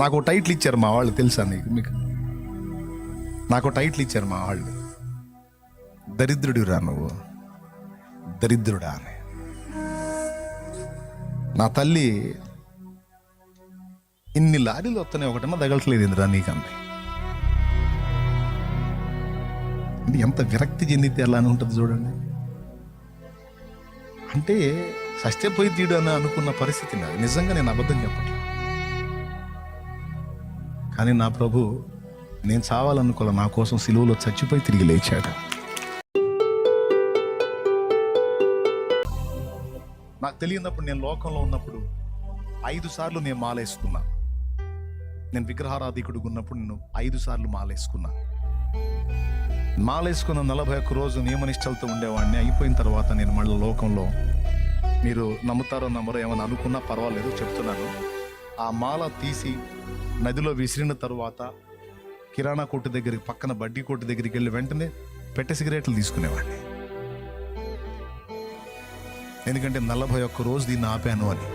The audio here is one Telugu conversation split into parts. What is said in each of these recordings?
నాకు టైటిల్ ఇచ్చారు మా వాళ్ళు, తెలుసా మీకు? నాకు టైటిల్ ఇచ్చారు మా వాళ్ళు, దరిద్రుడిరా నువ్వు, దరిద్రుడా అని. నా తల్లి ఇన్ని లారీలు వస్తున్నాయి, ఒకటన్నా తగలట్లేదు ఇందిరా నీకంది. అంటే ఎంత విరక్తి చెందితే ఎలా అని ఉంటుంది చూడండి. అంటే సత్యపోయి తీడు అని అనుకున్న పరిస్థితి నాది. నిజంగా నేను అబద్ధం చెప్పట్లేదు. కానీ నా ప్రభు, నేను చావాలనుకోలే, నా కోసం సిలువలో చచ్చిపోయి తిరిగి లేచాడు. నాకు తెలియనప్పుడు, నేను లోకంలో ఉన్నప్పుడు 5 సార్లు నేను మాలేసుకున్నా. నేను విగ్రహారాధికుడిగా ఉన్నప్పుడు నేను 5 సార్లు మాలేసుకున్నా. మాలేసుకున్న 41 రోజు నియమనిష్టలతో ఉండేవాడిని. అయిపోయిన తర్వాత నేను మళ్ళీ లోకంలో, మీరు నమ్ముతారో నమ్మరో ఏమని అనుకున్నా పర్వాలేదు, చెప్తున్నాను. ఆ మాల తీసి నదిలో విసిరిన తరువాత కిరాణా కొట్టు దగ్గరికి, పక్కన బడ్డీ కొట్టు దగ్గరికి వెళ్ళి వెంటనే పెట్టె సిగరెట్లు తీసుకునేవాడిని. ఎందుకంటే 41 రోజు దీన్ని ఆపాను అని.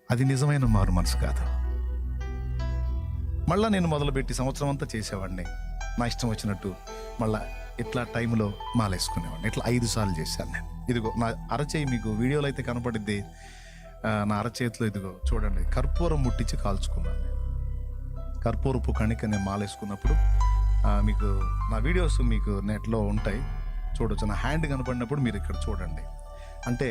అది నిజమైన మారు మనసు కాదు. మళ్ళా నేను మొదలుపెట్టి సంవత్సరం అంతా చేసేవాడిని, నా ఇష్టం వచ్చినట్టు. మళ్ళా ఇట్లా టైంలో మాలేసుకునేవాడిని. ఇట్లా 5 సార్లు చేశాను నేను. ఇదిగో నా అరచేయి, మీకు వీడియోలో అయితే కనపడిద్ది. నా అరచేతిలో ఇదిగో చూడండి, కర్పూరం ముట్టించి కాల్చుకున్నాను నేను. కర్పూరపు కణిక నేను మాలేసుకున్నప్పుడు మీకు నా వీడియోస్ మీకు నెట్లో ఉంటాయి, చూడొచ్చు. నా హ్యాండ్ కనపడినప్పుడు మీరు ఇక్కడ చూడండి. అంటే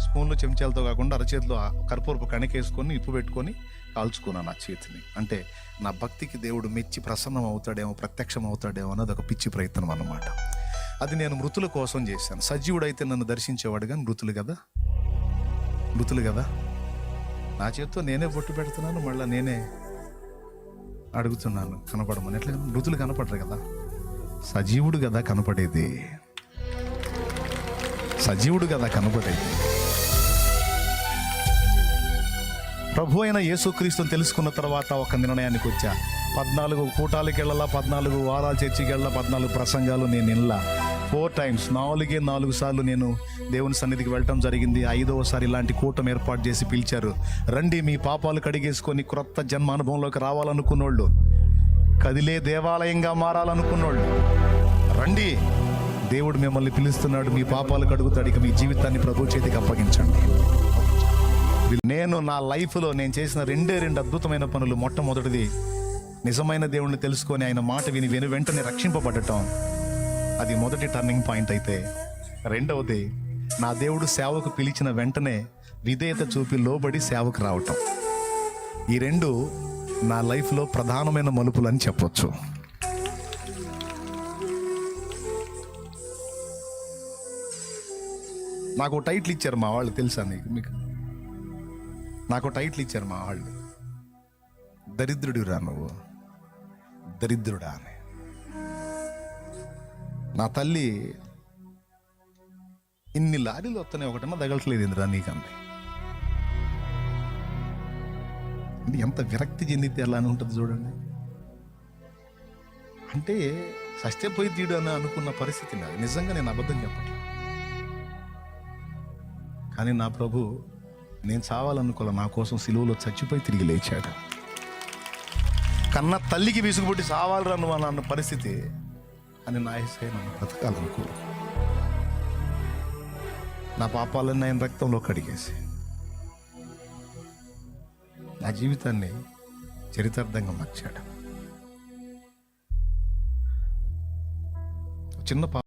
స్పూన్లు చెంచాలతో కాకుండా అరచేతిలో కర్పూరపు కణిక వేసుకొని ఇప్పు పెట్టుకొని కాల్చుకున్నాను నా చేతిని. అంటే నా భక్తికి దేవుడు మెచ్చి ప్రసన్నం అవుతాడేమో, ప్రత్యక్షం అవుతాడేమో అన్నది ఒక పిచ్చి ప్రయత్నం అన్నమాట. అది నేను మృతుల కోసం చేశాను. సజీవుడైతే నన్ను దర్శించేవాడు, కానీ మృతులు కదా. నా చేతితో నేనే బొట్టు పెడుతున్నాను, మళ్ళీ నేనే అడుగుతున్నాను కనపడమని. ఎట్లా? మృతులు కనపడరు కదా, సజీవుడు కదా కనపడేది, సజీవుడు కదా కనపడేది. ప్రభు అయిన యేసుక్రీస్తుని తెలుసుకున్న తర్వాత ఒక నిర్ణయానికి వచ్చా. 14 కూటాలకి వెళ్ళాలా, 14 వారాలు చర్చికి వెళ్ళాలా, 14 ప్రసంగాలు నేను వినలా. 4 టైమ్స్, 4 సార్లు నేను దేవుని సన్నిధికి వెళ్ళటం జరిగింది. 5వసారి ఇలాంటి కూటం ఏర్పాటు చేసి పిలిచారు. రండి, మీ పాపాలు కడిగేసుకొని క్రొత్త జన్మ అనుభవంలోకి రావాలనుకున్నోళ్ళు, కదిలే దేవాలయంగా మారాలనుకున్నోళ్ళు రండి, దేవుడు మిమ్మల్ని పిలుస్తున్నాడు, మీ పాపాలు కడుగుతాడు, ఇక మీ జీవితాన్ని ప్రభు చేతికి అప్పగించండి. నేను నా లైఫ్లో నేను చేసిన 2 అద్భుతమైన పనులు. మొట్టమొదటిది, నిజమైన దేవుణ్ణి తెలుసుకొని ఆయన మాట విని వెంటనే రక్షింపబడటం. అది మొదటి టర్నింగ్ పాయింట్ అయితే, రెండవది, నా దేవుడు సేవకు పిలిచిన వెంటనే విధేయత చూపి లోబడి సేవకు రావటం. ఈ 2 నా లైఫ్లో ప్రధానమైన మలుపులు అని చెప్పొచ్చు. నాకు టైటిల్ ఇచ్చారు మా వాళ్ళు, తెలుసా మీకు? నాకు టైటిల్ ఇచ్చారు మా వాళ్ళు, దరిద్రుడిరా నువ్వు, దరిద్రుడా అని. నా తల్లి ఇన్ని లారీలు వస్తున్నాయి, ఒకటన్నా తగలట్లేదు ఇందిరా నీకంది. అంటే ఎంత విరక్తి చెందితే ఎలా అని ఉంటుంది చూడండి. అంటే సత్యపోయి తీడు అని అనుకున్న పరిస్థితి నాది. నిజంగా నేను అబద్ధం చెప్పట్లేదు. కానీ నా ప్రభు, నేను చావాలనుకోలే, నా కోసం సిలువలో చచ్చిపోయి తిరిగి లేచాడు. కన్న తల్లికి విసుగుబుట్టి చావాలరా నువ్వు అన్న పరిస్థితి అని నా యేసయ్య నన్ను బ్రతకాలనుకో. నా పాపాలన్నీ ఆయన రక్తంలో కడిగేసి నా జీవితాన్ని చరితార్థంగా మార్చాడు. చిన్న